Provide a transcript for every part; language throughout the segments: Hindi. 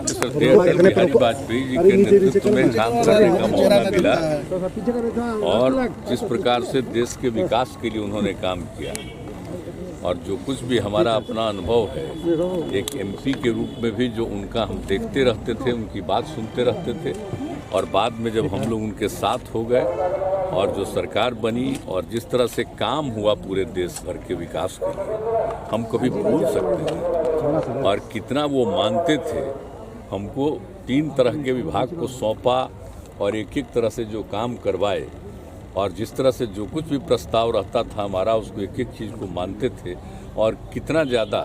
श्रद्धेय अटल बिहारी वाजपेयी जी के नेतृत्व में काम करने का मौका मिला और जिस प्रकार से देश के विकास के लिए उन्होंने काम किया और जो कुछ भी हमारा अपना अनुभव है, एक एमपी के रूप में भी जो उनका हम देखते रहते थे, उनकी बात सुनते रहते थे और बाद में जब हम लोग उनके साथ हो गए और जो सरकार बनी और जिस तरह से काम हुआ पूरे देश भर के विकास के लिए, हम कभी भूल सकते हैं। और कितना वो मानते थे, हमको 3 तरह के विभाग को सौंपा और एक एक तरह से जो काम करवाए और जिस तरह से जो कुछ भी प्रस्ताव रहता था हमारा, उसको एक एक चीज़ को मानते थे और कितना ज़्यादा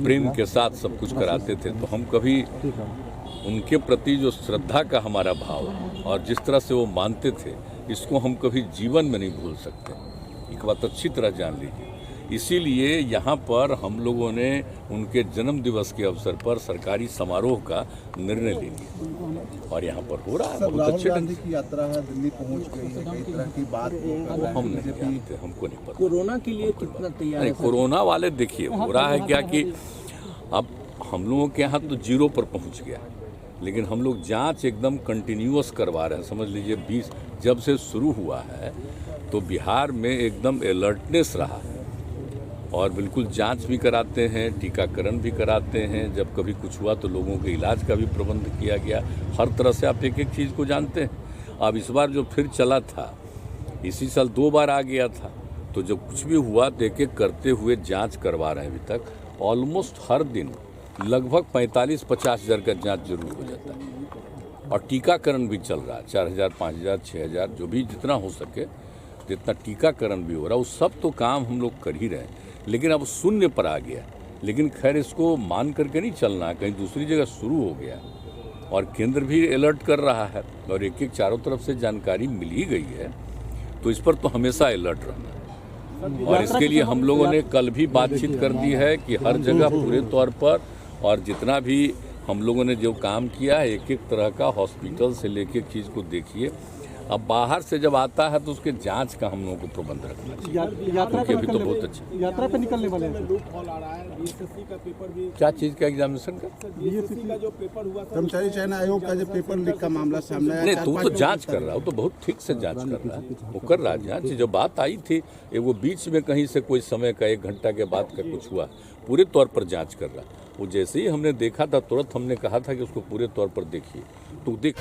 प्रेम के साथ सब कुछ कराते थे। तो हम कभी उनके प्रति जो श्रद्धा का हमारा भाव और जिस तरह से वो मानते थे, इसको हम कभी जीवन में नहीं भूल सकते। एक बात अच्छी तरह जान लीजिए। इसीलिए यहाँ पर हम लोगों ने उनके जन्म दिवस के अवसर पर सरकारी समारोह का निर्णय ले लिया और यहाँ पर हो रहा है। बहुत अच्छे ढंग की यात्रा है, दिल्ली पहुँच गई है, कई तरह की बात हम नहीं जानते, हमको नहीं पता। कोरोना के लिए कितना तैयार है? कोरोना वाले देखिए हो रहा है क्या कि अब हम लोगों के यहाँ तो 0 पर पहुँच गया, लेकिन हम लोग जांच एकदम कंटिन्यूअस करवा रहे हैं। समझ लीजिए 20 जब से शुरू हुआ है तो बिहार में एकदम अलर्टनेस रहा है और बिल्कुल जांच भी कराते हैं, टीकाकरण भी कराते हैं। जब कभी कुछ हुआ तो लोगों के इलाज का भी प्रबंध किया गया। हर तरह से आप एक एक चीज़ को जानते हैं। अब इस बार जो फिर चला था, इसी साल 2 बार आ गया था, तो जब कुछ भी हुआ तो एक एक करते हुए जाँच करवा रहे हैं। अभी तक ऑलमोस्ट हर दिन लगभग 45-50 हज़ार का जांच जरूर हो जाता है और टीकाकरण भी चल रहा है। 4000, 5000, 6000 जो भी जितना हो सके, जितना टीकाकरण भी हो रहा है, उस सब तो काम हम लोग कर ही रहे हैं। लेकिन अब 0 पर आ गया, लेकिन खैर इसको मान करके नहीं चलना, कहीं दूसरी जगह शुरू हो गया और केंद्र भी अलर्ट कर रहा है और एक एक चारों तरफ से जानकारी मिल ही गई है, तो इस पर तो हमेशा अलर्ट रहना है। और इसके लिए हम लोगों ने कल भी बातचीत कर दी है कि हर जगह पूरे तौर पर और जितना भी हम लोगों ने जो काम किया है, एक एक तरह का हॉस्पिटल से लेके चीज़ को देखिए। अब बाहर से जब आता है तो उसके जांच का हम लोगं को प्रबंध रखना चाहिए। यात्रा पे अभी तो बहुत अच्छा यात्रा पे निकलने वाले हैं। क्या चीज़ का एग्जामिनेशन का? बीएसएससी का जो पेपर हुआ था, कर्मचारी चयन आयोग का जो पेपर लीक का मामला सामने आया, नहीं तो वो तो जांच कर रहा है, वो तो बहुत ठीक से जांच कर रहा है, वो कर रहा है जांच। जब बात आई थी वो बीच में कहीं से कोई समय का 1 घंटा के बाद का कुछ हुआ, पूरे तौर पर जांच कर रहा है। वो जैसे ही हमने देखा था, तुरंत हमने कहा था कि उसको पूरे तौर पर देखिए, तो देख